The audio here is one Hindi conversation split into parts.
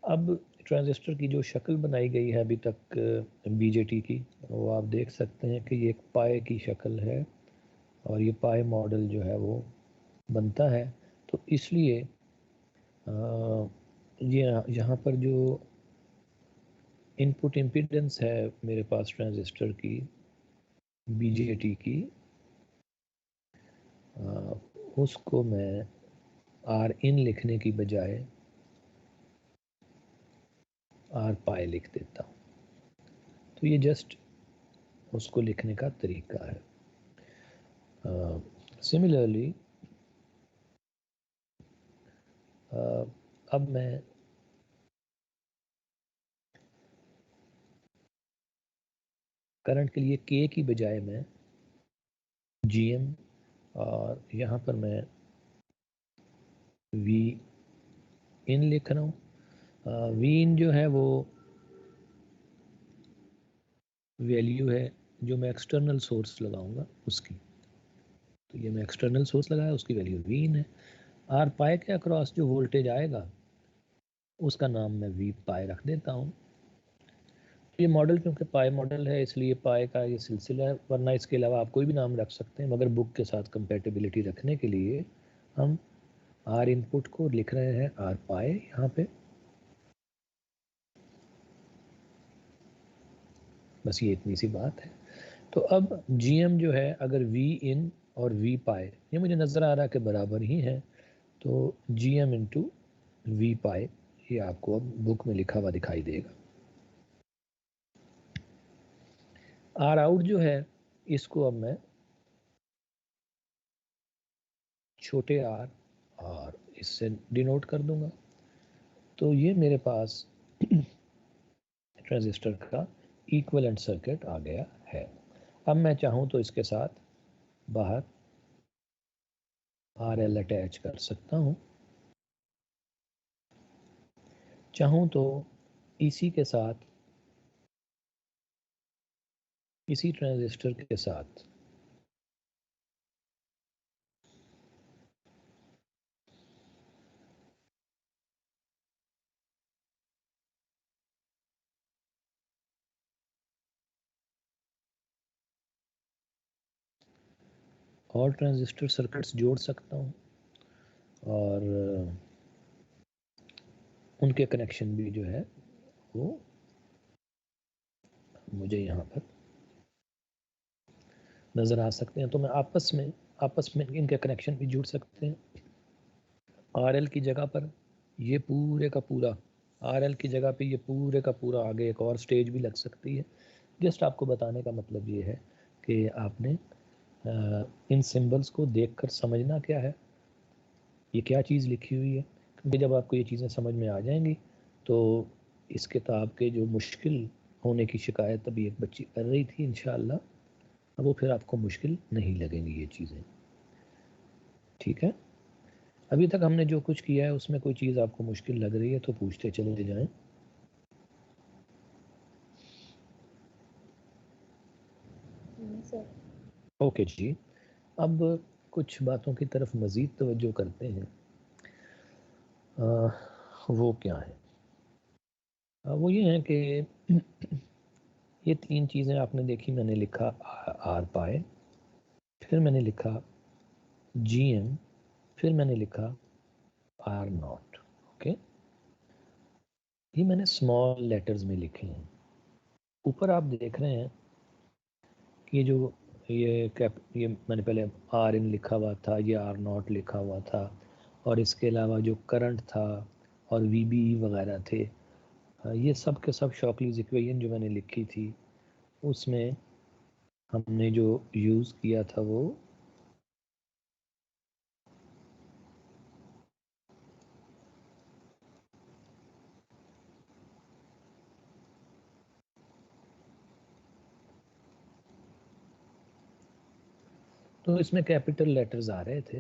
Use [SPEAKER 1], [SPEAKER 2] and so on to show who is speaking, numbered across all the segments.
[SPEAKER 1] अब ट्रांजिस्टर की जो शक्ल बनाई गई है अभी तक बीजेटी की, वो आप देख सकते हैं कि ये एक पाए की शक्ल है और ये पाए मॉडल जो है वो बनता है। तो इसलिए ये यहाँ पर जो इनपुट इम्पीडेंस है मेरे पास ट्रांजिस्टर की बीजेटी की, उसको मैं आर इन लिखने की बजाय आर पाए लिख देता हूँ। तो ये जस्ट उसको लिखने का तरीका है। सिमिलरली अब मैं करंट के लिए के की बजाय मैं जीएम और यहाँ पर मैं वी इन लिख रहा हूँ। वी इन जो है वो वैल्यू है जो मैं एक्सटर्नल सोर्स लगाऊंगा उसकी। तो ये मैं एक्सटर्नल सोर्स लगाया, उसकी वैल्यू वी इन है। आर पाए के अक्रॉस जो वोल्टेज आएगा उसका नाम मैं वी पाए रख देता हूँ। ये मॉडल क्योंकि पाए मॉडल है इसलिए पाए का ये सिलसिला है, वरना इसके अलावा आप कोई भी नाम रख सकते हैं, मगर बुक के साथ कंपेटिबिलिटी रखने के लिए हम आर इनपुट को लिख रहे हैं आर पाए यहाँ पे। बस ये इतनी सी बात है। तो अब जीएम जो है, अगर वी इन और वी पाए ये मुझे नज़र आ रहा है कि बराबर ही है, तो जीएम इंटू वी पाए ये आपको अब बुक में लिखा हुआ दिखाई देगा। आर आउट जो है इसको अब मैं छोटे आर और इससे डिनोट कर दूंगा। तो ये मेरे पास ट्रांजिस्टर का इक्विवेलेंट सर्किट आ गया है। अब मैं चाहूँ तो इसके साथ बाहर आर एल अटैच कर सकता हूँ, चाहूँ तो इसी के साथ इसी ट्रांजिस्टर के साथ और ट्रांजिस्टर सर्किट्स जोड़ सकता हूँ और उनके कनेक्शन भी जो है वो मुझे यहाँ पर नज़र आ सकते हैं। तो मैं आपस में इनके कनेक्शन भी जुड़ सकते हैं। आर एल की जगह पर ये पूरे का पूरा, आर एल की जगह पे ये पूरे का पूरा आगे एक और स्टेज भी लग सकती है। जस्ट आपको बताने का मतलब ये है कि आपने इन सिंबल्स को देखकर समझना क्या है, ये क्या चीज़ लिखी हुई है, क्योंकि जब आपको ये चीज़ें समझ में आ जाएंगी तो इस किताब के जो मुश्किल होने की शिकायत अभी एक बच्ची कर रही थी, इंशाअल्लाह अब वो फिर आपको मुश्किल नहीं लगेंगी ये चीज़ें। ठीक है, अभी तक हमने जो कुछ किया है उसमें कोई चीज़ आपको मुश्किल लग रही है तो पूछते चले जाएं। ओके जी, अब कुछ बातों की तरफ मज़ीद तवज्जो करते हैं। वो क्या है? वो ये है कि ये तीन चीज़ें आपने देखी, मैंने लिखा आर पाए, फिर मैंने लिखा जीएम, फिर मैंने लिखा आर नॉट। ओके, ये मैंने स्मॉल लेटर्स में लिखे हैं। ऊपर आप देख रहे हैं कि ये मैंने पहले आर इन लिखा हुआ था, ये आर नॉट लिखा हुआ था, और इसके अलावा जो करंट था और वी बी वगैरह थे, ये सब के सब शॉकलीज इक्वेशन जो मैंने लिखी थी उसमें हमने जो यूज़ किया था वो तो इसमें कैपिटल लेटर्स आ रहे थे।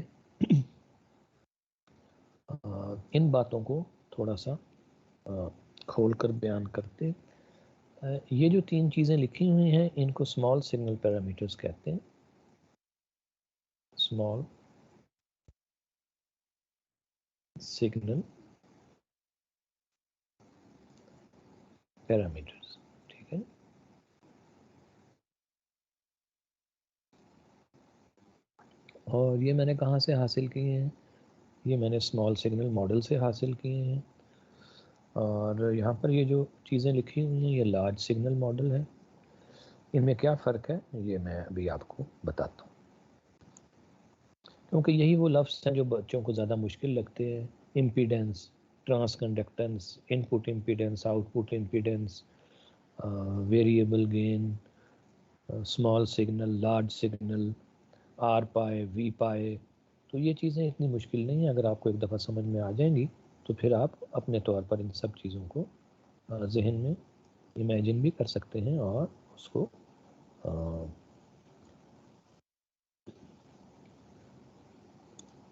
[SPEAKER 1] इन बातों को थोड़ा सा खोल कर बयान करते, ये जो तीन चीज़ें लिखी हुई हैं इनको स्मॉल सिग्नल पैरामीटर्स कहते हैं। स्मॉल सिग्नल पैरामीटर्स, ठीक है। और ये मैंने कहाँ से हासिल किए हैं? ये मैंने स्मॉल सिग्नल मॉडल से हासिल किए हैं। और यहाँ पर ये जो चीज़ें लिखी हुई हैं ये लार्ज सिग्नल मॉडल है। इनमें क्या फ़र्क है ये मैं अभी आपको बताता हूँ, क्योंकि यही वो लफ्ज़ हैं जो बच्चों को ज़्यादा मुश्किल लगते हैं। Impedance, transconductance, input impedance, output impedance, variable gain, small signal, large signal, r pi, v pi. तो ये चीज़ें इतनी मुश्किल नहीं है, अगर आपको एक दफ़ा समझ में आ जाएंगी तो फिर आप अपने तौर पर इन सब चीज़ों को जहन में इमेजिन भी कर सकते हैं और उसको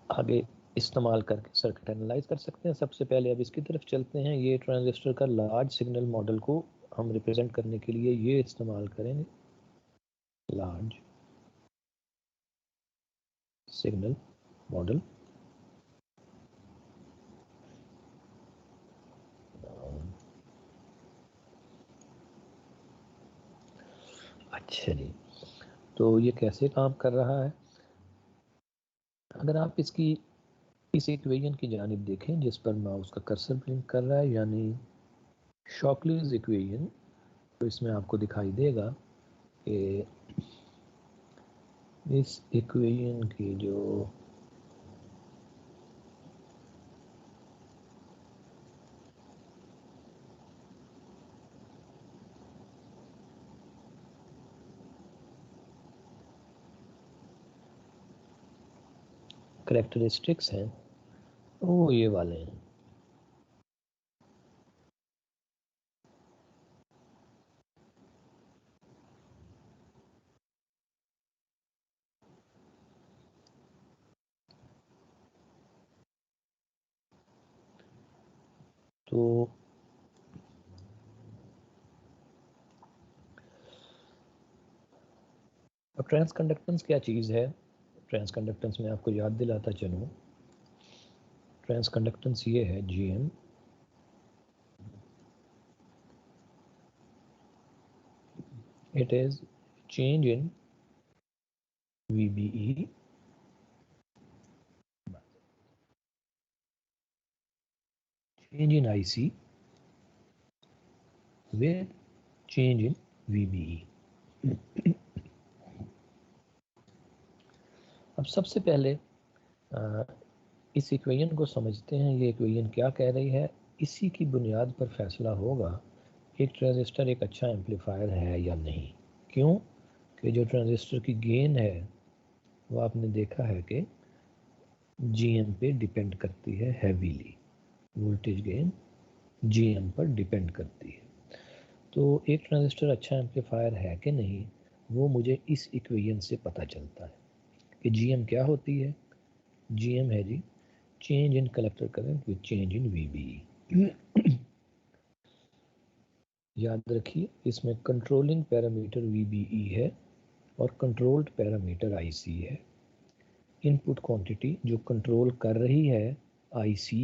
[SPEAKER 1] आगे इस्तेमाल करके सर्किट एनालाइज कर सकते हैं। सबसे पहले अब इसकी तरफ चलते हैं। ये ट्रांजिस्टर का लार्ज सिग्नल मॉडल को हम रिप्रेजेंट करने के लिए ये इस्तेमाल करेंगे, लार्ज सिग्नल मॉडल। अच्छा जी, तो ये कैसे काम कर रहा है? अगर आप इसकी इस इक्वेशन की जानिब देखें जिस पर माउस का कर्सर ब्लिंक कर रहा है, यानी शॉकलीज इक्वेशन, तो इसमें आपको दिखाई देगा कि इस इक्वेशन की जो करेक्टरिस्टिक्स हैं वो ये वाले हैं। तो अब ट्रांस कंडक्टेंस क्या चीज़ है? ट्रांस कंडक्टेंस में आपको याद दिलाता चलूँ, ट्रांस कंडक्टेंस ये है GM, it is change in VBE change in IC with change in VBE। अब सबसे पहले इस इक्वेशन को समझते हैं। ये इक्वेशन क्या कह रही है, इसी की बुनियाद पर फैसला होगा एक ट्रांजिस्टर एक अच्छा एम्पलीफायर है या नहीं। क्यों? कि जो ट्रांजिस्टर की गेन है वो आपने देखा है कि GM पे डिपेंड करती है हैवीली, वोल्टेज गेन GM पर डिपेंड करती है। तो एक ट्रांजिस्टर अच्छा एम्पलीफायर है कि नहीं वो मुझे इस इक्वेशन से पता चलता है कि GM क्या होती है। GM है जी change in collector current with change in VBE। याद रखिए इसमें कंट्रोलिंग पैरामीटर VBE है और कंट्रोल्ड पैरामीटर IC है। इनपुट क्वांटिटी जो कंट्रोल कर रही है IC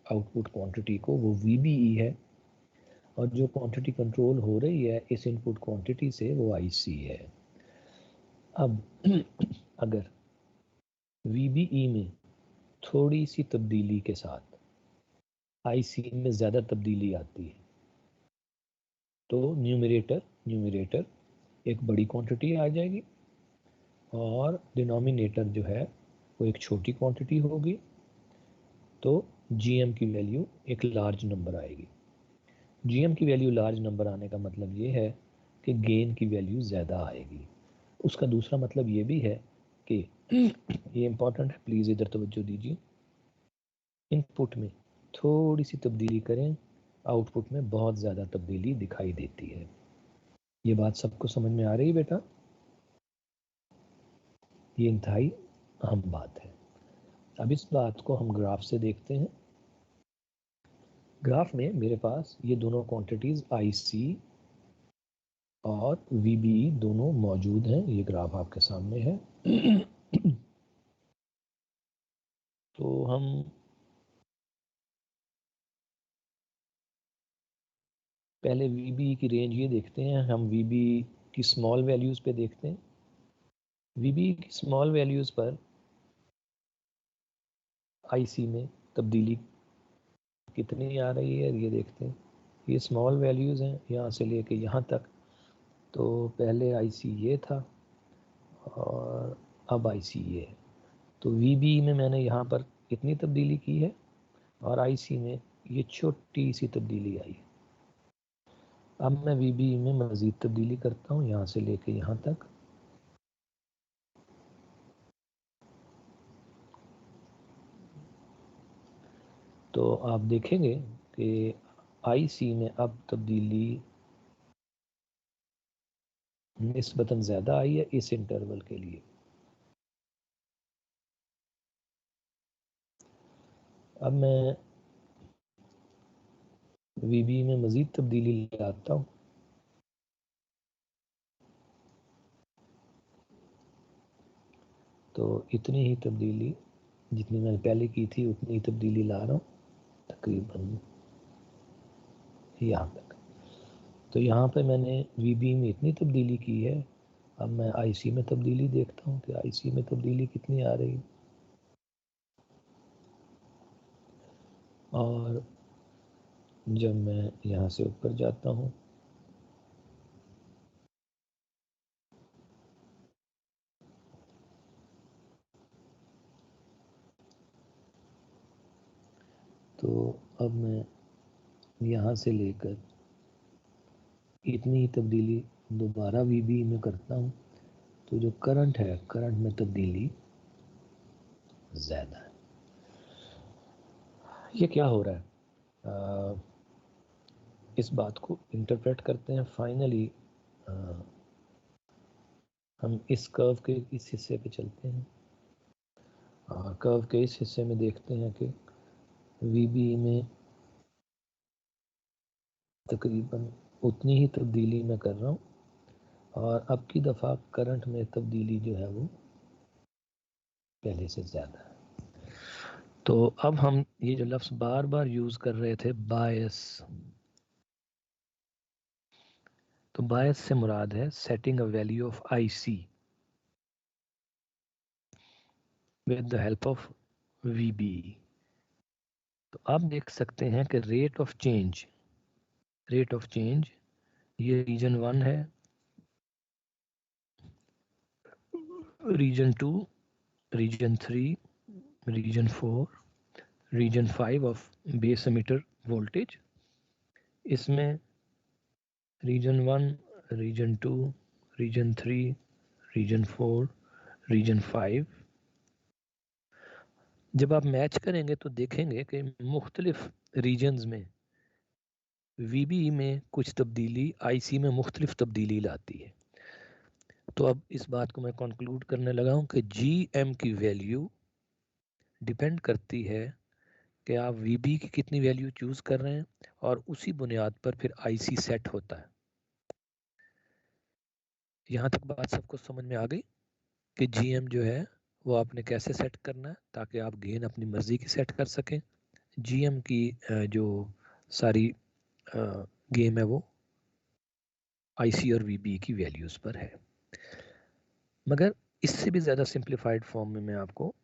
[SPEAKER 1] आउटपुट क्वांटिटी को वो VBE है, और जो क्वांटिटी कंट्रोल हो रही है इस इनपुट क्वांटिटी से वो IC है। अब अगर VBE में थोड़ी सी तब्दीली के साथ IC में ज़्यादा तब्दीली आती है तो न्यूमरेटर एक बड़ी क्वांटिटी आ जाएगी और डिनोमिनेटर जो है वो एक छोटी क्वांटिटी होगी, तो GM की वैल्यू एक लार्ज नंबर आएगी। GM की वैल्यू लार्ज नंबर आने का मतलब ये है कि गेन की वैल्यू ज़्यादा आएगी। उसका दूसरा मतलब ये भी है कि ये इंपॉर्टेंट है, प्लीज़ इधर तवज्जो दीजिए। इनपुट में थोड़ी सी तब्दीली करें, आउटपुट में बहुत ज़्यादा तब्दीली दिखाई देती है। ये बात सबको समझ में आ रही है बेटा? ये इंतहाई अहम बात है। अब इस बात को हम ग्राफ से देखते हैं। ग्राफ में मेरे पास ये दोनों क्वांटिटीज़ IC और VBE दोनों मौजूद हैं। ये ग्राफ आपके सामने है। तो हम पहले VB की रेंज ये देखते हैं, हम VB की स्मॉल वैल्यूज़ पे देखते हैं। VB की स्मॉल वैल्यूज़ पर IC में तब्दीली कितनी आ रही है ये देखते हैं। ये स्मॉल वैल्यूज़ हैं यहाँ से लेके यहाँ तक। तो पहले IC ये था और अब IC ये है। तो VB में मैंने यहाँ पर कितनी तब्दीली की है और IC में ये छोटी सी तब्दीली आई है। अब मैं VB में मज़ीद तब्दीली करता हूँ यहाँ से लेके यहाँ तक। तो आप देखेंगे कि IC में अब तब्दीली निस्बतन ज़्यादा आई है इस इंटरवल के लिए। अब मैं VB में मज़ीद तब्दीली लाता हूँ। तो इतनी ही तब्दीली जितनी मैंने पहले की थी उतनी तब्दीली ला रहा हूँ, तकरीबन यहाँ तक। तो यहाँ पे मैंने VB में इतनी तब्दीली की है। अब मैं IC में तब्दीली देखता हूँ कि IC में तब्दीली कितनी आ रही है। और जब मैं यहाँ से ऊपर जाता हूँ तो अब मैं यहाँ से लेकर इतनी ही तब्दीली दोबारा VB में करता हूँ। तो जो करंट है, करंट में तब्दीली ज़्यादा है। ये क्या हो रहा है? इस बात को इंटरप्रेट करते हैं। फाइनली हम इस कर्व के इस हिस्से पे चलते हैं। कर्व के इस हिस्से में देखते हैं कि VB में तकरीबन उतनी ही तब्दीली मैं कर रहा हूँ और अब की दफ़ा करंट में तब्दीली जो है वो पहले से ज़्यादा है। तो अब हम ये जो लफ्ज़ बार बार यूज़ कर रहे थे बायस, तो बायस से मुराद है setting a value of IC with the help of VB। तो आप देख सकते हैं कि रेट ऑफ चेंज ये रीजन 1 है, region 2, region 3, region 4, region 5 of base emitter voltage. इसमें region 1, region 2, region 3, region 4, region 5 जब आप मैच करेंगे तो देखेंगे कि मुख्तलिफ रीजन्स में VB में कुछ तब्दीली IC में मुख्तलिफ तब्दीली लाती है। तो अब इस बात को मैं कंक्लूड करने लगा हूं कि GM की वैल्यू डिपेंड करती है कि आप VB की कितनी वैल्यू चूज कर रहे हैं और उसी बुनियाद पर फिर IC सेट होता है। यहाँ तक बात सबको समझ में आ गई कि GM जो है वो आपने कैसे सेट करना है ताकि आप गेन अपनी मर्जी की सेट कर सकें। GM की जो सारी गेम है वो IC और VB की वैल्यूज पर है। मगर इससे भी ज़्यादा सिंप्लीफाइड फॉर्म में मैं आपको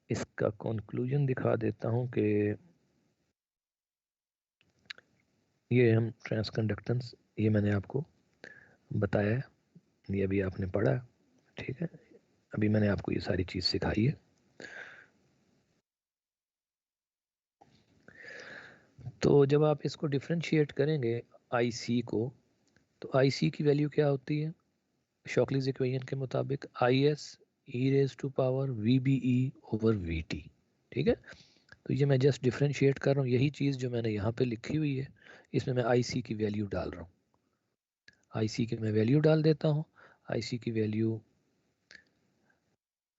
[SPEAKER 1] इसका कंक्लूजन दिखा देता हूं कि ये हम ट्रांसकंडक्टेंस, ये मैंने आपको बताया है, ये अभी आपने पढ़ा है, ठीक है। अभी मैंने आपको ये सारी चीज़ सिखाई है। तो जब आप इसको डिफ्रेंशिएट करेंगे IC को, तो IC की वैल्यू क्या होती है शॉकलीज इक्वेशन के मुताबिक? IS e raise to power VBE over VT, ठीक है। तो ये मैं जस्ट डिफ्रेंशिएट कर रहा हूँ, यही चीज़ जो मैंने यहाँ पे लिखी हुई है इसमें मैं IC की वैल्यू डाल रहा हूँ। IC की मैं वैल्यू डाल देता हूँ। IC की वैल्यू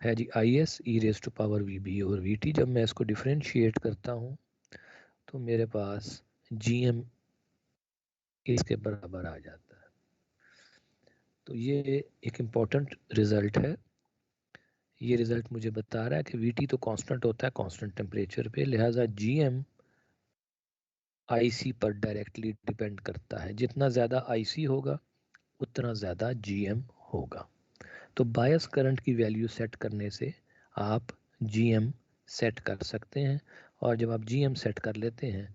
[SPEAKER 1] है जी IS e raise to power VB over VT। जब मैं इसको डिफ्रेंशिएट करता हूँ तो मेरे पास GM इसके बराबर आ जाता है। तो ये एक इम्पॉर्टेंट रिजल्ट है। ये रिजल्ट मुझे बता रहा है कि VT तो कांस्टेंट होता है कांस्टेंट टेम्परेचर पे, लिहाजा GM आईसी पर डायरेक्टली डिपेंड करता है। जितना ज़्यादा आईसी होगा उतना ज़्यादा जीएम होगा। तो बायस करंट की वैल्यू सेट करने से आप जीएम सेट कर सकते हैं, और जब आप जीएम सेट कर लेते हैं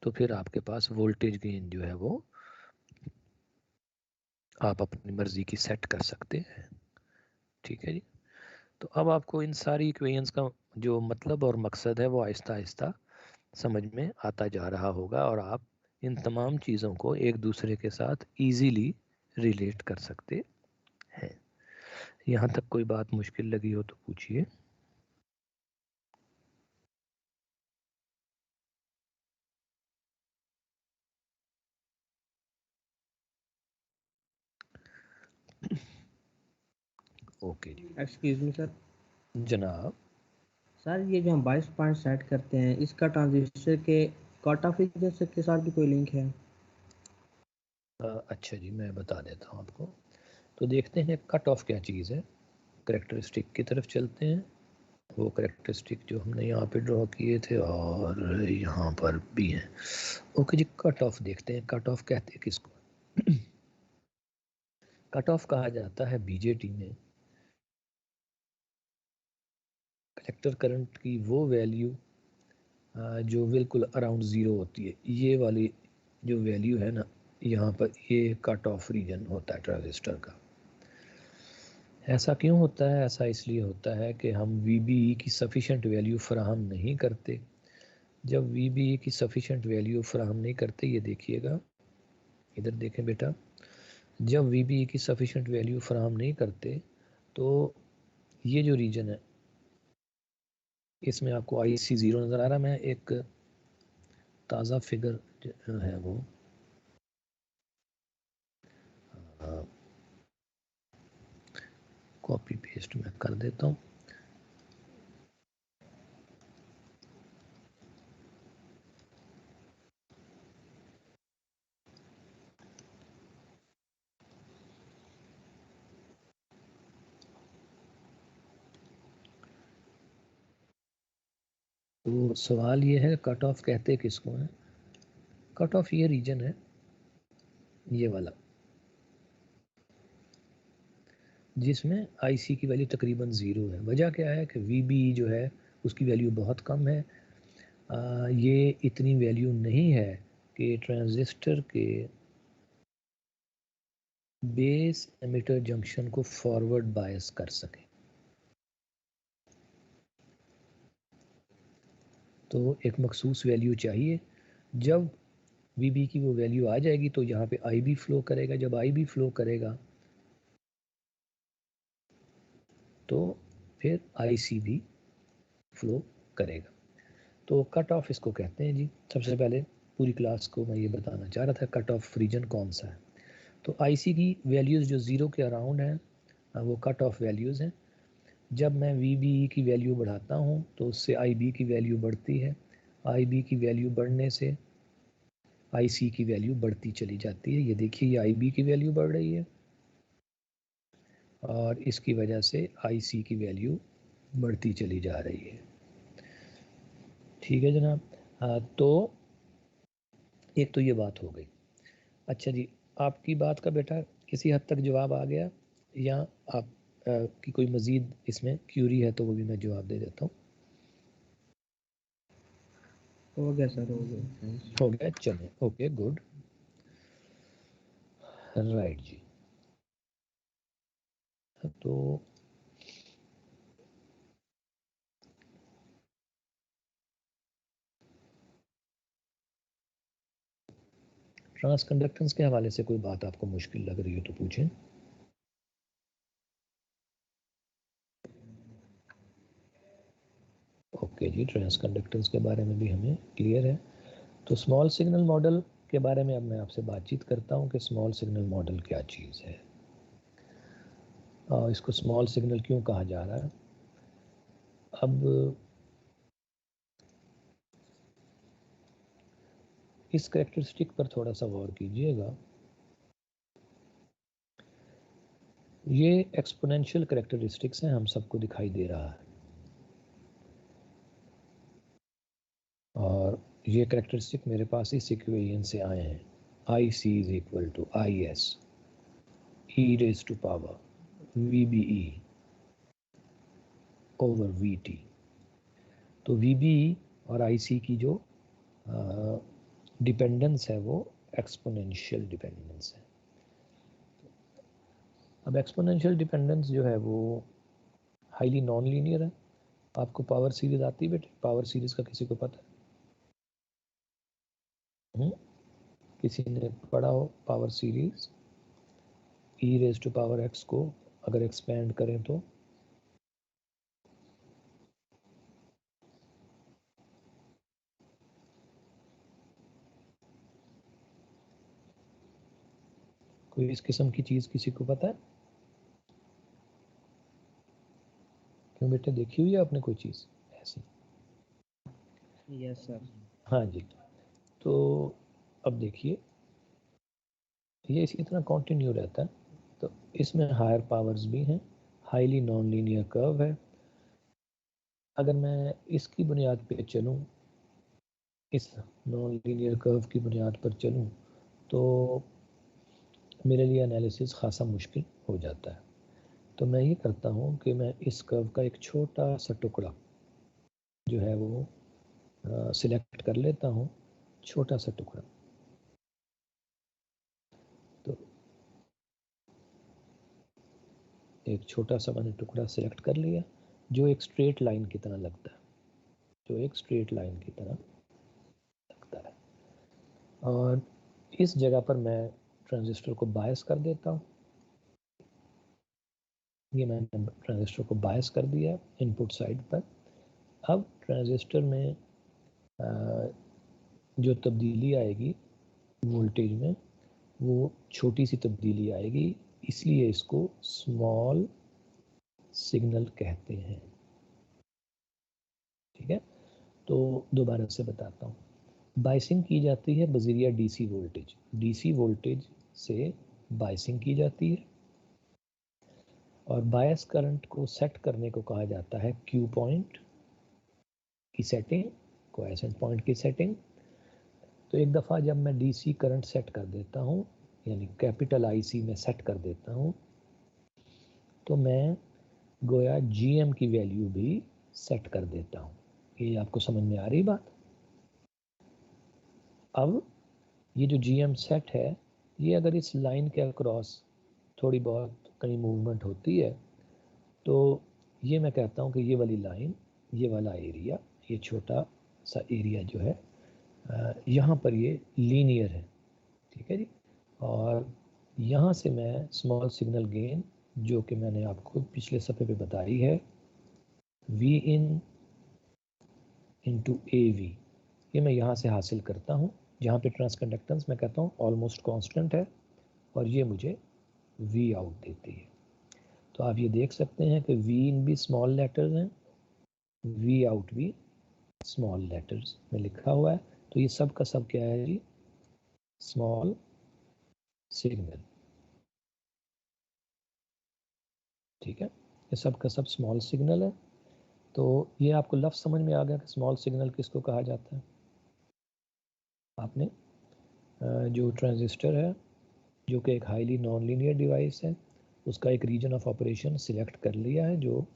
[SPEAKER 1] तो फिर आपके पास वोल्टेज गेन जो है वो आप अपनी मर्जी की सेट कर सकते हैं। ठीक है जी। तो अब आपको इन सारी इक्वेशंस का जो मतलब और मकसद है वो आहिस्ता आहिस्ता समझ में आता जा रहा होगा, और आप इन तमाम चीज़ों को एक दूसरे के साथ इजीली रिलेट कर सकते हैं। यहाँ तक कोई बात मुश्किल लगी हो तो पूछिए। ओके जी।
[SPEAKER 2] Excuse me sir.
[SPEAKER 1] जनाब।
[SPEAKER 2] सर ये जो हम 22 पॉइंट सेट करते हैं, इसका ट्रांजिस्टर के कट ऑफ रीजन के साथ भी कोई लिंक है?
[SPEAKER 1] अच्छा जी, मैं बता देता हूँ आपको। तो देखते हैं कट ऑफ क्या चीज़ है। करेक्टरिस्टिक की तरफ चलते हैं। वो करेक्टरिस्टिक जो हमने यहाँ पे ड्रॉ किए थे और यहाँ पर भी हैं। ओके जी, कट ऑफ देखते हैं। कट ऑफ कहते हैं किसको? कट ऑफ कहा जाता है बीजेटी में कलेक्टर करंट की वो वैल्यू जो बिल्कुल अराउंड ज़ीरो होती है। ये वाली जो वैल्यू है ना, यहाँ पर ये कट ऑफ रीजन होता है ट्रांजिस्टर का। ऐसा क्यों होता है? ऐसा इसलिए होता है कि हम VBE की सफिशेंट वैल्यू फराहम नहीं करते। जब VBE की सफिशेंट वैल्यू फराहम नहीं करते, ये देखिएगा, इधर देखें बेटा, जब VBE की सफिशेंट वैल्यू फराहम नहीं करते तो ये जो रीजन है इसमें आपको IC 0 नज़र आ रहा है। मैं एक ताज़ा फिगर है वो कॉपी पेस्ट मैं कर देता हूँ। तो सवाल ये है कट ऑफ कहते किसको है? कट ऑफ ये रीजन है, ये वाला, जिसमें IC की वैल्यू तकरीबन ज़ीरो है। वजह क्या है कि VBE जो है उसकी वैल्यू बहुत कम है। ये इतनी वैल्यू नहीं है कि ट्रांजिस्टर के बेस एमिटर जंक्शन को फॉरवर्ड बायस कर सके। तो एक मखसूस वैल्यू चाहिए। जब VB की वो वैल्यू आ जाएगी तो यहाँ पे IB फ्लो करेगा। जब IB फ्लो करेगा तो फिर IC भी फ्लो करेगा। तो कट ऑफ इसको कहते हैं जी। सबसे पहले पूरी क्लास को मैं ये बताना चाह रहा था कट ऑफ रीजन कौन सा है। तो IC की वैल्यूज़ जो ज़ीरो के अराउंड हैं वो कट ऑफ वैल्यूज़ हैं। जब मैं VBE की वैल्यू बढ़ाता हूँ तो उससे IB की वैल्यू बढ़ती है। IB की वैल्यू बढ़ने से IC की वैल्यू बढ़ती चली जाती है। ये देखिए, ये IB की वैल्यू बढ़ रही है और इसकी वजह से IC की वैल्यू बढ़ती चली जा रही है। ठीक है जनाब। तो एक तो ये बात हो गई। अच्छा जी, आपकी बात का बेटा किसी हद तक जवाब आ गया, या आप की कोई मज़ीद इसमें क्यूरी है तो वो भी मैं जवाब दे देता हूँ।
[SPEAKER 2] हो गया सर, हो गया।
[SPEAKER 1] हो गया, चलें, ओके गुड, राइट जी। तो ट्रांस कंडक्टेंस के हवाले से कोई बात आपको मुश्किल लग रही हो तो पूछें। ओके जी, ट्रांस कंडक्टेंस के बारे में भी हमें क्लियर है। तो स्मॉल सिग्नल मॉडल के बारे में अब मैं आपसे बातचीत करता हूँ कि स्मॉल सिग्नल मॉडल क्या चीज़ है और इसको स्मॉल सिग्नल क्यों कहा जा रहा है। अब इस कैरेक्टरिस्टिक पर थोड़ा सा गौर कीजिएगा। ये एक्सपोनेंशियल कैरेक्टरिस्टिक्स हैं, हम सबको दिखाई दे रहा है, और ये करेक्टरिस्टिक मेरे पास इस इक्वेशन से आए हैं, I C is equal to I S E raise to power V B E over V T. तो वी बी ई और आई सी की जो डिपेंडेंस है वो एक्सपोनेंशियल डिपेंडेंस है। अब एक्सपोनेंशियल डिपेंडेंस जो है वो हाईली नॉन लीनियर है। आपको पावर सीरीज आती है बेटे? पावर सीरीज का किसी को पता है? किसी ने पढ़ा हो power series? E raise to power x को अगर एक्सपेंड करें तो कोई इस किस्म की चीज किसी को पता है? क्यों बेटे, देखी हुई है आपने कोई चीज ऐसी?
[SPEAKER 2] Yes sir.
[SPEAKER 1] हाँ जी। तो अब देखिए, ये इसी तरह कंटिन्यू रहता है। तो इसमें हायर पावर्स भी हैं, हाईली नॉन लीनियर कर्व है। अगर मैं इसकी बुनियाद पे चलूँ, इस नॉन लीनियर कर्व की बुनियाद पर चलूँ, तो मेरे लिए एनालिसिस खासा मुश्किल हो जाता है। तो मैं ये करता हूँ कि मैं इस कर्व का एक छोटा सा टुकड़ा जो है वो सिलेक्ट कर लेता हूँ, छोटा सा टुकड़ा। तो एक छोटा सा मैंने टुकड़ा सिलेक्ट कर लिया जो एक स्ट्रेट लाइन की तरह लगता है, जो एक स्ट्रेट लाइन की तरह लगता है। और इस जगह पर मैं ट्रांजिस्टर को बायस कर देता हूँ। ये मैंने ट्रांजिस्टर को बायस कर दिया इनपुट साइड पर। अब ट्रांजिस्टर में जो तब्दीली आएगी वोल्टेज में, वो छोटी सी तब्दीली आएगी, इसलिए इसको स्मॉल सिग्नल कहते हैं। ठीक है, तो दोबारा से बताता हूँ। बाइसिंग की जाती है बजरिया डीसी वोल्टेज, डीसी वोल्टेज से बाइसिंग की जाती है। और बायस करंट को सेट करने को कहा जाता है क्यू पॉइंट की सेटिंग, कोएफिशिएंट पॉइंट की सेटिंग। तो एक दफ़ा जब मैं डीसी करंट सेट कर देता हूँ, यानी कैपिटल आईसी में सेट कर देता हूँ, तो मैं गोया जीएम की वैल्यू भी सेट कर देता हूँ। ये आपको समझ में आ रही बात? अब ये जो जीएम सेट है, ये अगर इस लाइन के अक्रॉस थोड़ी बहुत कहीं मूवमेंट होती है, तो ये मैं कहता हूँ कि ये वाली लाइन, ये वाला एरिया, ये छोटा सा एरिया जो है, यहाँ पर ये लीनियर है। ठीक है जी। और यहाँ से मैं स्मॉल सिग्नल गेन, जो कि मैंने आपको पिछले सफ़े पे बताई है, v in into A v, ये मैं यहाँ से हासिल करता हूँ, जहाँ पे ट्रांसकंडक्टेंस मैं कहता हूँ ऑलमोस्ट कांस्टेंट है, और ये मुझे वी आउट देती है। तो आप ये देख सकते हैं कि वी इन भी स्मॉल लेटर्स हैं, वी आउट भी स्मॉल लेटर्स में लिखा हुआ है। तो ये सब का सब क्या है जी? Small signal. ठीक है, ये सब का सब स्मॉल सिग्नल है। तो ये आपको लफ्ज़ समझ में आ गया कि स्मॉल सिग्नल किसको कहा जाता है। आपने जो ट्रांजिस्टर है, जो कि एक हाईली नॉन लीनियर डिवाइस है, उसका एक रीजन ऑफ ऑपरेशन सिलेक्ट कर लिया है, जो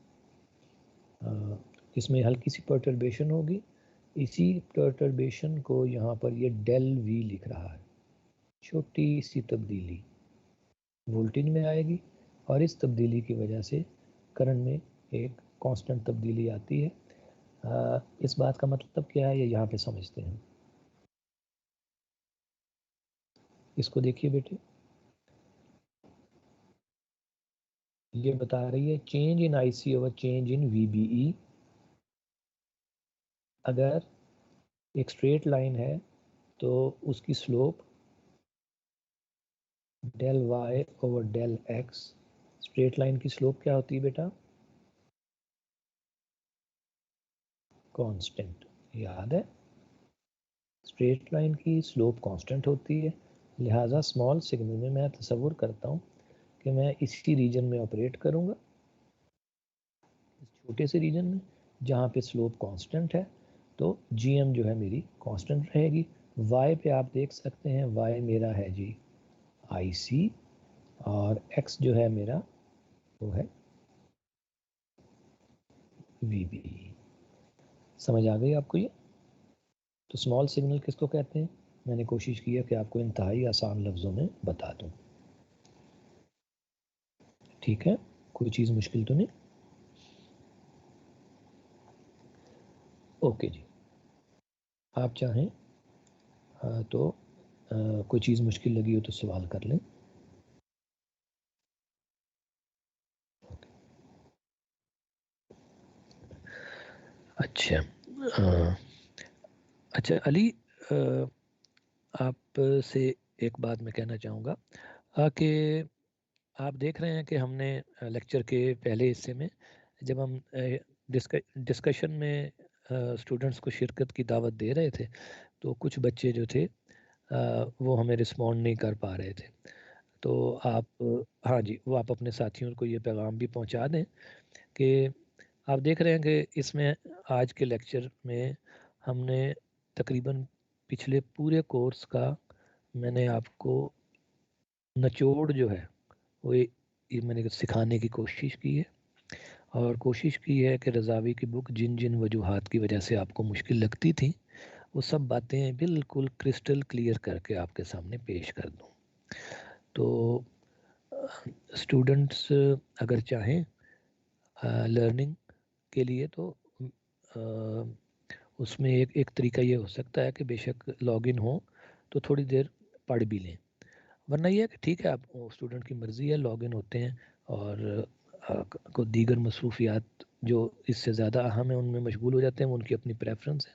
[SPEAKER 1] इसमें हल्की सी पर्टर्बेशन होगी। इसी पर्टर्बेशन को यहाँ पर ये डेल वी लिख रहा है, छोटी सी तब्दीली वोल्टेज में आएगी, और इस तब्दीली की वजह से करंट में एक कांस्टेंट तब्दीली आती है। इस बात का मतलब क्या है, ये यहाँ पे समझते हैं। इसको देखिए बेटे, ये बता रही है change in IC over change in VBE. अगर एक स्ट्रेट लाइन है तो उसकी slope del y over del x. Straight line की स्लोप क्या होती है बेटा? कांस्टेंट। याद है, स्ट्रेट लाइन की स्लोप कांस्टेंट होती है। लिहाजा स्मॉल सिग्नल में मैं तसव्वुर करता हूँ कि मैं इसी रीजन में ऑपरेट करूँगा, इस छोटे से रीजन में जहाँ पे स्लोप कांस्टेंट है। तो GM जो है मेरी कांस्टेंट रहेगी। Y पे आप देख सकते हैं Y मेरा है जी IC और X जो है मेरा वो है VB। समझ आ गई आपको ये? तो स्मॉल सिग्नल किसको कहते हैं? मैंने कोशिश की है कि आपको इंतहाई आसान लफ्ज़ों में बता दूं। ठीक है, कोई चीज़ मुश्किल तो नहीं? ओके जी, आप चाहें तो कोई चीज़ मुश्किल लगी हो तो सवाल कर लें। अच्छा अच्छा अली, आप से एक बात मैं कहना चाहूँगा कि आप देख रहे हैं कि हमने लेक्चर के पहले हिस्से में जब हम डिस्कशन में स्टूडेंट्स को शिरकत की दावत दे रहे थे, तो कुछ बच्चे जो थे वो हमें रिस्पॉन्ड नहीं कर पा रहे थे। तो आप हाँ जी, वो आप अपने साथियों को ये पैगाम भी पहुंचा दें कि आप देख रहे हैं कि इसमें आज के लेक्चर में हमने तकरीबन पिछले पूरे कोर्स का मैंने आपको निचोड़ जो है वो ये मैंने सिखाने की कोशिश की है। और कोशिश की है कि रज़ावी की बुक जिन जिन वजूहात की वजह से आपको मुश्किल लगती थी वो सब बातें बिल्कुल क्रिस्टल क्लियर करके आपके सामने पेश कर दूं। तो स्टूडेंट्स अगर चाहें लर्निंग के लिए तो उसमें एक एक तरीका ये हो सकता है कि बेशक लॉगिन हो तो थोड़ी देर पढ़ भी लें, वरना ये है कि ठीक है आप स्टूडेंट की मर्ज़ी है लॉगिन होते हैं और को दीगर मसरूफियात जो इससे ज़्यादा अहम है उनमें मशगूल हो जाते हैं, वो उनकी अपनी प्रेफरेंस है।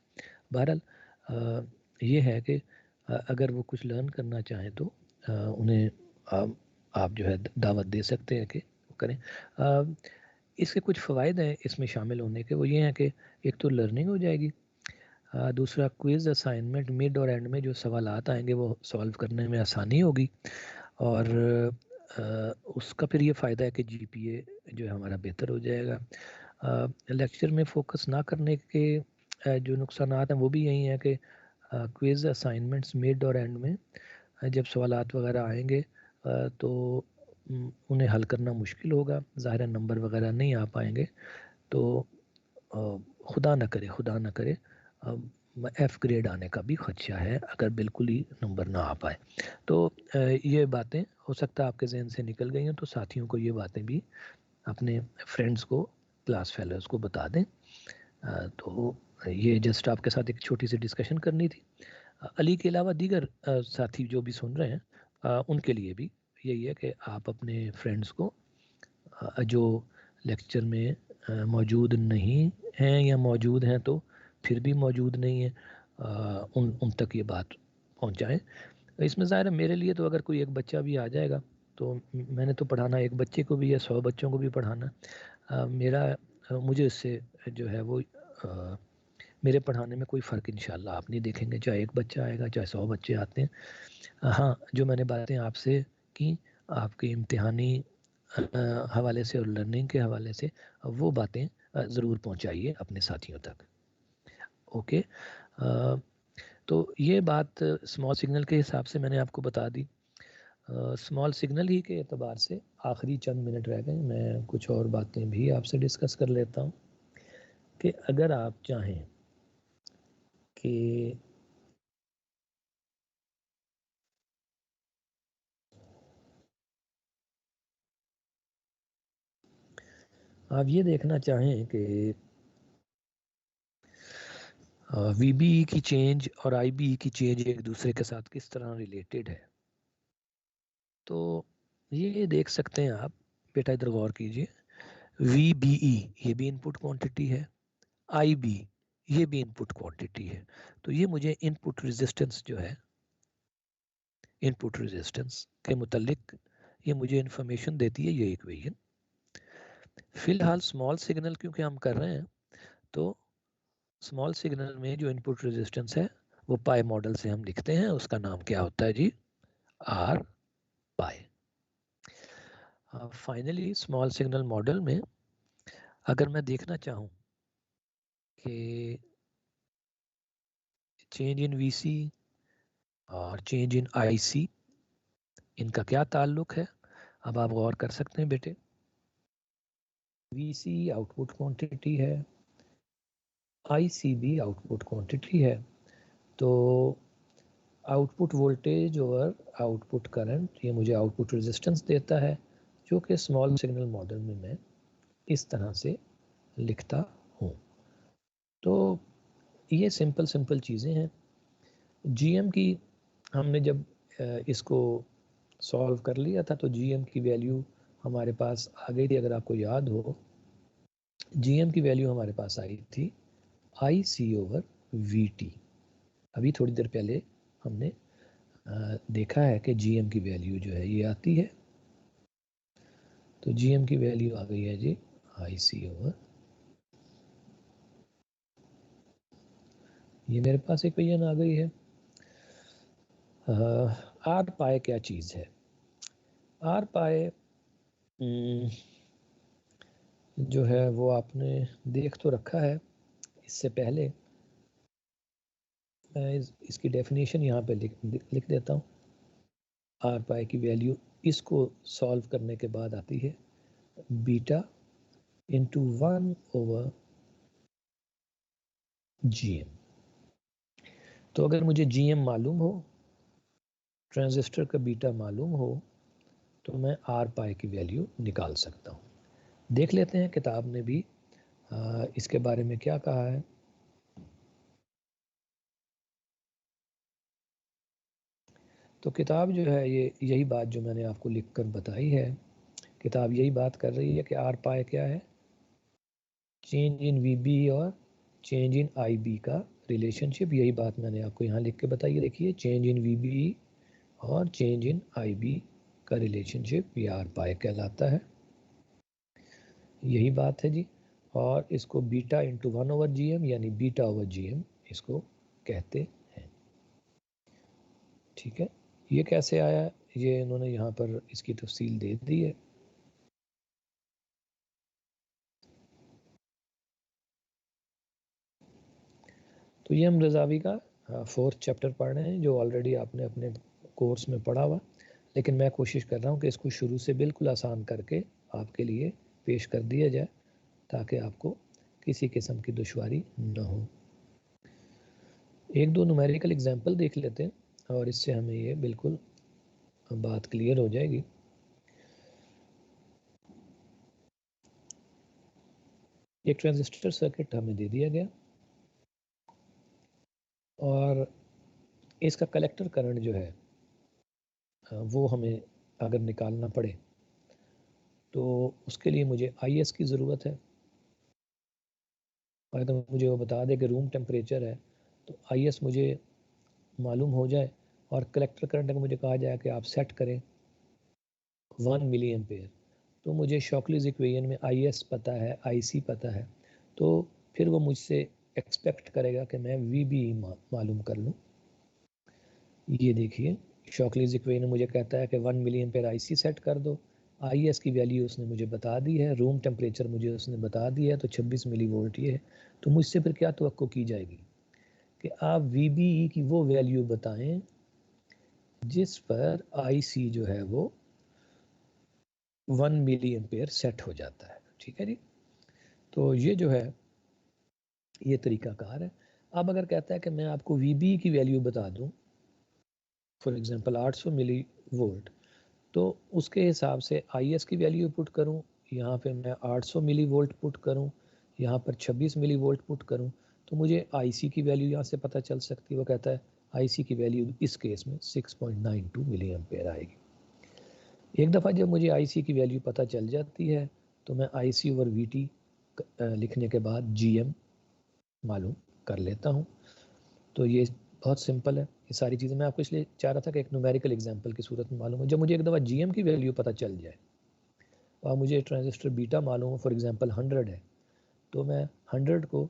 [SPEAKER 1] बहरहाल ये है कि अगर वो कुछ लर्न करना चाहें तो उन्हें आप जो है दावत दे सकते हैं कि वो करें। इसके कुछ फ़वाइद हैं इसमें शामिल होने के, वो ये हैं कि एक तो लर्निंग हो जाएगी, दूसरा क्विज़ असाइनमेंट मिड और एंड में जो सवालात आएंगे वो सॉल्व करने में आसानी होगी, और उसका फिर ये फ़ायदा है कि GPA जो है हमारा बेहतर हो जाएगा। लेक्चर में फोकस ना करने के जो नुकसानात हैं वो भी यही हैं कि क्विज़ असाइनमेंट्स मिड और एंड में जब सवालात वगैरह आएंगे तो उन्हें हल करना मुश्किल होगा, ज़ाहिर है नंबर वगैरह नहीं आ पाएंगे। तो खुदा ना करे F ग्रेड आने का भी खदशा है अगर बिल्कुल ही नंबर ना आ पाए। तो ये बातें हो सकता है आपके जहन से निकल गई हैं, तो साथियों को ये बातें भी अपने फ्रेंड्स को क्लास फेलोज़ को बता दें। तो ये जस्ट आपके साथ एक छोटी सी डिस्कशन करनी थी। अली के अलावा दीगर साथी जो भी सुन रहे हैं उनके लिए भी यही है कि आप अपने फ्रेंड्स को जो लेक्चर में मौजूद नहीं हैं या मौजूद हैं तो फिर भी मौजूद नहीं है, उन उन तक ये बात पहुंचाएं। इसमें ज़ाहिर है मेरे लिए तो अगर कोई एक बच्चा भी आ जाएगा तो मैंने तो पढ़ाना एक बच्चे को भी या 100 बच्चों को भी पढ़ाना, मुझे इससे जो है वो मेरे पढ़ाने में कोई फ़र्क इंशाल्लाह आप नहीं देखेंगे, चाहे एक बच्चा आएगा चाहे 100 बच्चे आते हैं। हाँ, जो मैंने बातें आपसे की आपके इम्तिहानी हवाले से और लर्निंग के हवाले से वो बातें ज़रूर पहुंचाइए अपने साथियों तक। ओके, तो ये बात स्मॉल सिग्नल के हिसाब से मैंने आपको बता दी। स्मॉल सिग्नल ही के एतबार से आखिरी चंद मिनट रह गए, मैं कुछ और बातें भी आपसे डिस्कस कर लेता हूँ कि अगर आप चाहें कि आप ये देखना चाहें कि VBE की चेंज और IBE की चेंज एक दूसरे के साथ किस तरह रिलेटेड है, तो ये देख सकते हैं आप। बेटा इधर गौर कीजिए, VBE ये भी इनपुट क्वांटिटी है, IB ये भी इनपुट क्वांटिटी है। तो ये मुझे इनपुट रेजिस्टेंस जो है, इनपुट रेजिस्टेंस के मुतालिक ये मुझे इंफॉर्मेशन देती है ये इक्वेशन। फिलहाल स्मॉल सिग्नल क्योंकि हम कर रहे हैं तो स्मॉल सिग्नल में जो इनपुट रेजिस्टेंस है वो पाई मॉडल से हम लिखते हैं, उसका नाम क्या होता है जी? R पाई। फाइनली स्मॉल सिग्नल मॉडल में अगर मैं देखना चाहूँ कि चेंज इन वीसी और चेंज इन आईसी, इनका क्या ताल्लुक है, अब आप गौर कर सकते हैं बेटे। वीसी आउटपुट क्वांटिटी है, आईसी भी आउटपुट क्वांटिटी है, तो आउटपुट वोल्टेज और आउटपुट करंट ये मुझे आउटपुट रेजिस्टेंस देता है, जो कि स्मॉल सिग्नल मॉडल में मैं इस तरह से लिखता हूँ। तो ये सिंपल सिंपल चीज़ें हैं। जीएम की हमने जब इसको सॉल्व कर लिया था तो जीएम की वैल्यू हमारे पास आ गई थी। अगर आपको याद हो, जीएम की वैल्यू हमारे पास आई थी आई सी ओवर वी टी। अभी थोड़ी देर पहले हमने देखा है कि जीएम की वैल्यू जो है ये आती है, तो जीएम की वैल्यू आ गई है जी आई सी ओवर, ये मेरे पास इक्वेशन आ गई है। आर पाए क्या चीज़ है? आर पाए जो है वो आपने देख तो रखा है इससे पहले। मैं इसकी डेफिनेशन यहाँ पे लिख देता हूँ। आर पाई की वैल्यू इसको सॉल्व करने के बाद आती है बीटा इंटू 1/GM। तो अगर मुझे GM मालूम हो, ट्रांजिस्टर का बीटा मालूम हो, तो मैं आर पाई की वैल्यू निकाल सकता हूँ। देख लेते हैं किताब ने भी इसके बारे में क्या कहा है। तो किताब जो है ये यही बात जो मैंने आपको लिखकर बताई है, किताब यही बात कर रही है कि आर पाई क्या है, चेंज इन वीबी और चेंज इन आईबी का रिलेशनशिप। यही बात मैंने आपको यहाँ लिख के बताई है। देखिए, चेंज इन वीबी और चेंज इन आईबी का रिलेशनशिप ये आर पाई कहलाता है। यही बात है जी। और इसको बीटा इंटू 1/GM यानी बीटा ओवर GM इसको कहते हैं। ठीक है, ये कैसे आया, ये इन्होंने यहाँ पर इसकी तफसील दे दी है। तो ये हम रज़ावी का 4th चैप्टर पढ़ रहे हैं, जो ऑलरेडी आपने अपने कोर्स में पढ़ा हुआ, लेकिन मैं कोशिश कर रहा हूँ कि इसको शुरू से बिल्कुल आसान करके आपके लिए पेश कर दिया जाए, ताकि आपको किसी किस्म की दुश्वारी न हो। एक दो न्यूमेरिकल एग्जांपल देख लेते हैं और इससे हमें ये बिल्कुल बात क्लियर हो जाएगी। एक ट्रांजिस्टर सर्किट हमें दे दिया गया और इसका कलेक्टर करंट जो है वो हमें अगर निकालना पड़े तो उसके लिए मुझे IS की ज़रूरत है। अगर तो मुझे वो बता दे कि रूम टेम्परेचर है, तो IS मुझे मालूम हो जाए और कलेक्टर करंट अगर मुझे कहा जाए कि आप सेट करें 1 मिली एम्पेयर, तो मुझे शॉकलीज इक्वेशन में IS पता है, IC पता है, तो फिर वो मुझसे एक्सपेक्ट करेगा कि मैं VB मालूम कर लूँ। ये देखिए, शॉकलीज इक्वेशन मुझे कहता है कि 1 मिली एम्पेयर IC सेट कर दो, IS की वैल्यू उसने मुझे बता दी है, रूम टेम्परेचर मुझे उसने बता दिया है, तो 26 मिली वोल्ट ये है। तो मुझसे फिर क्या तवक्को की जाएगी कि आप VBE की वो वैल्यू बताएं जिस पर IC जो है वो 1 मिली एम्पेयर सेट हो जाता है। ठीक है जी, तो ये जो है ये तरीकाकार है। अब अगर कहता है कि मैं आपको VBE की वैल्यू बता दूं, फॉर एग्जांपल 800 मिली वोल्ट, तो उसके हिसाब से IS की वैल्यू पुट करूं, यहाँ पे मैं 800 मिली वोल्ट पुट करूं, यहाँ पर 26 मिली वोल्ट पुट करूं, तो मुझे IC की वैल्यू यहाँ से पता चल सकती है। वो कहता है IC की वैल्यू इस केस में 6.92 मिली एम्पेयर आएगी। एक दफ़ा जब मुझे IC की वैल्यू पता चल जाती है, तो मैं IC ओवर VT लिखने के बाद GM मालूम कर लेता हूँ। तो ये बहुत सिंपल है। ये सारी चीज़ें मैं आपको इसलिए चाह रहा था कि एक न्यूमेरिकल एग्जांपल की सूरत में मालूम हो। जब मुझे एक दफ़ा GM की वैल्यू पता चल जाए और मुझे ट्रांजिस्टर बीटा मालूम हो, फॉर एग्जांपल 100 है, तो मैं 100 को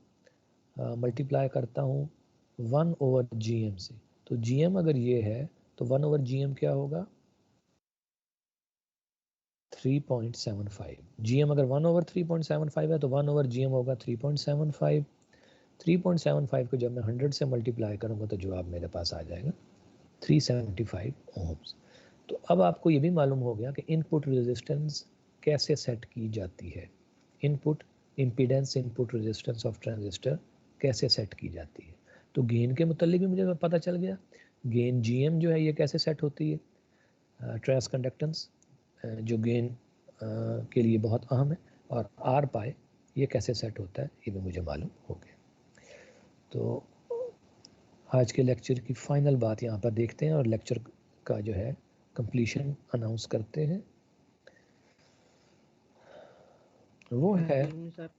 [SPEAKER 1] मल्टीप्लाई करता हूँ 1/GM से। तो GM अगर ये है तो 1/GM क्या होगा, 3.75। GM अगर 1/3.75 है तो 1/GM होगा 3.75। 3.75 को जब मैं 100 से मल्टीप्लाई करूँगा तो जवाब मेरे पास आ जाएगा 375 ओम्स। तो अब आपको ये भी मालूम हो गया कि इनपुट रेजिस्टेंस कैसे सेट की जाती है, input impedance, input resistance of transistor कैसे सेट की जाती है। तो गेन के मुतालिक भी मुझे पता चल गया, गेन जीएम जो है ये कैसे सेट होती है, ट्रेस कंडक्टेंस जो गेन के लिए बहुत अहम है, और आर पाए ये कैसे सेट होता है ये भी मुझे मालूम हो गया। तो आज के लेक्चर की फाइनल बात यहाँ पर देखते हैं और लेक्चर का जो है कंप्लीशन अनाउंस करते हैं। वो है
[SPEAKER 2] सर।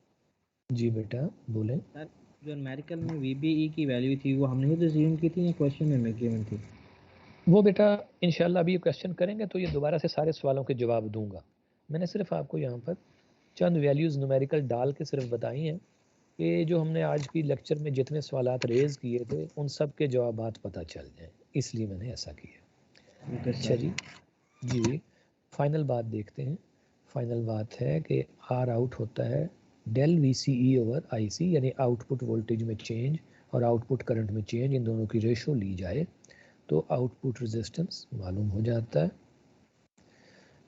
[SPEAKER 1] जी बेटा बोलें
[SPEAKER 2] सर, जो न्यूमेरिकल में VBE की वैल्यू थी वो हमने ही अज्यूम की थी या क्वेश्चन में गिवन थी?
[SPEAKER 1] वो बेटा इंशाल्लाह अभी ये क्वेश्चन करेंगे तो ये दोबारा से सारे सवालों के जवाब दूंगा। मैंने सिर्फ आपको यहाँ पर चंद वैल्यूज़ न्यूमेरिकल डाल के सिर्फ बताई हैं कि जो हमने आज की लेक्चर में जितने सवालात रेज़ किए थे उन सब के जवाबात पता चल जाएँ, इसलिए मैंने ऐसा किया। अच्छा जी जी, फाइनल बात देखते हैं। फाइनल बात है कि आर आउट होता है डेल VCE ओवर IC, यानी आउटपुट वोल्टेज में चेंज और आउटपुट करंट में चेंज, इन दोनों की रेशो ली जाए तो आउटपुट रेजिस्टेंस मालूम हो जाता है।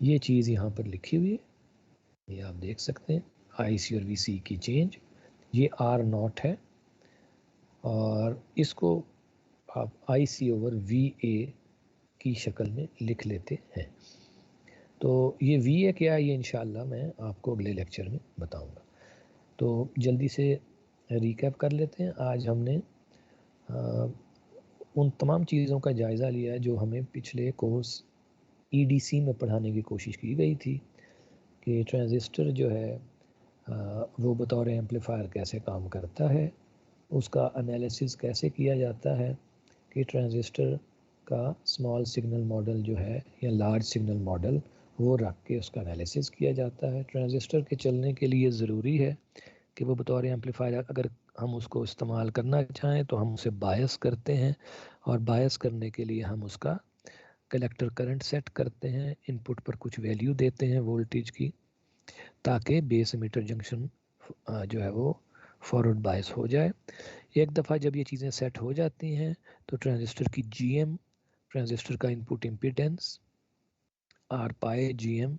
[SPEAKER 1] ये चीज़ यहाँ पर लिखी हुई है, ये आप देख सकते हैं, IC और VCE की चेंज, ये R0 है और इसको आप IC ओवर VA की शक्ल में लिख लेते हैं। तो ये VA क्या है ये इंशाल्लाह मैं आपको अगले लेक्चर में बताऊंगा। तो जल्दी से रिकैप कर लेते हैं। आज हमने उन तमाम चीज़ों का जायज़ा लिया है जो हमें पिछले कोर्स EDC में पढ़ाने की कोशिश की गई थी कि ट्रांजिस्टर जो है वो बतौर एम्पलीफायर कैसे काम करता है, उसका एनालिसिस कैसे किया जाता है कि ट्रांजिस्टर का स्मॉल सिग्नल मॉडल जो है या लार्ज सिग्नल मॉडल वो रख के उसका एनालिसिस किया जाता है। ट्रांजिस्टर के चलने के लिए ज़रूरी है कि वो बतौर एम्पलीफायर अगर हम उसको इस्तेमाल करना चाहें तो हम उसे बायस करते हैं और बायस करने के लिए हम उसका कलेक्टर करंट सेट करते हैं, इनपुट पर कुछ वैल्यू देते हैं वोल्टेज की ताकि बेस एमिटर जंक्शन जो है वो फॉरवर्ड बायस हो जाए। एक दफ़ा जब ये चीज़ें सेट हो जाती हैं तो ट्रांजिस्टर की GM, ट्रांजिस्टर का इनपुट इम्पीडेंस आर पाए GM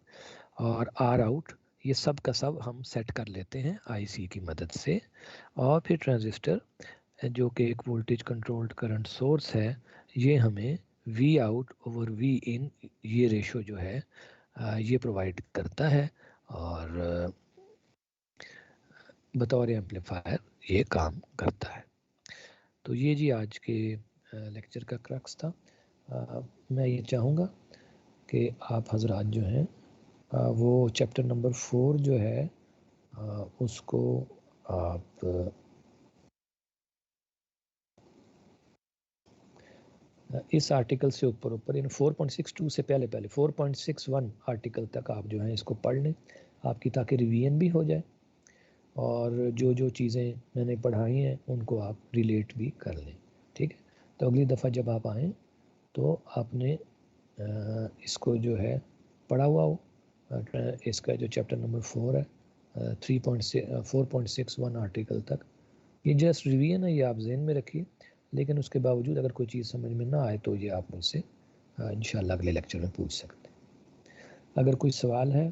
[SPEAKER 1] और आर आउट, ये सब का सब हम सेट कर लेते हैं IC की मदद से। और फिर ट्रांजिस्टर जो कि एक वोल्टेज कंट्रोल्ड करंट सोर्स है, ये हमें V आउट ओवर V इन ये रेशो जो है ये प्रोवाइड करता है और बतौर एम्पलीफायर ये काम करता है। तो ये जी आज के लेक्चर का क्रक्स था। मैं ये चाहूँगा कि आप हजरात जो हैं वो चैप्टर नंबर 4 जो है उसको आप इस आर्टिकल से ऊपर ऊपर इन 4.62 से पहले पहले 4.61 आर्टिकल तक आप जो हैं इसको पढ़ लें आपकी, ताकि रिवीजन भी हो जाए और जो जो चीज़ें मैंने पढ़ाई हैं उनको आप रिलेट भी कर लें। ठीक है, तो अगली दफ़ा जब आप आएँ तो आपने इसको जो है पढ़ा हुआ हो, इसका जो चैप्टर नंबर 4 है 4.61 आर्टिकल तक, ये जस्ट रिवीजन है, ये आप जहन में रखिए। लेकिन उसके बावजूद अगर कोई चीज़ समझ में ना आए तो ये आप मुझसे इंशाल्लाह अगले लेक्चर में पूछ सकते हैं। अगर कोई सवाल है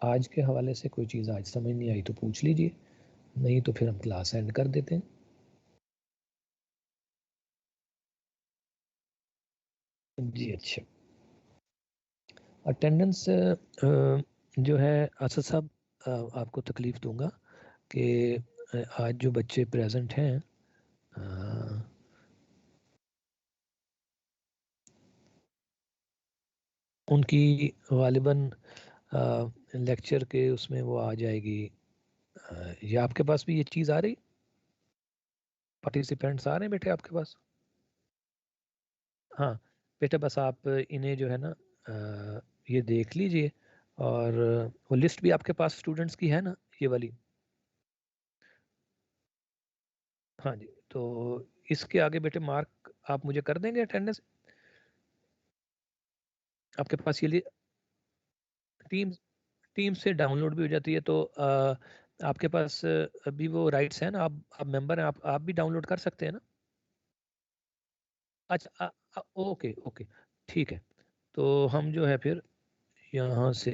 [SPEAKER 1] आज के हवाले से, कोई चीज़ आज समझ नहीं आई तो पूछ लीजिए, नहीं तो फिर हम क्लास एंड कर देते हैं। जी अच्छा, अटेंडेंस जो है असद साहब आपको तकलीफ़ दूंगा कि आज जो बच्चे प्रेजेंट हैं उनकी गालिबन लेक्चर के उसमें वो आ जाएगी। ये आपके पास भी ये चीज़ आ रही, पार्टिसिपेंट्स आ रहे हैं बेटे आपके पास? हाँ बेटा, बस आप इन्हें जो है ना ये देख लीजिए और वो लिस्ट भी आपके पास स्टूडेंट्स की है ना ये वाली? हाँ जी, तो इसके आगे बेटे मार्क आप मुझे कर देंगे अटेंडेंस? आपके पास ये टीम टीम से डाउनलोड भी हो जाती है, तो आपके पास अभी वो राइट्स हैं ना, आप मेंबर हैं, आप भी डाउनलोड कर सकते हैं ना। अच्छा ओके ओके, ठीक है। तो हम जो है फिर यहाँ से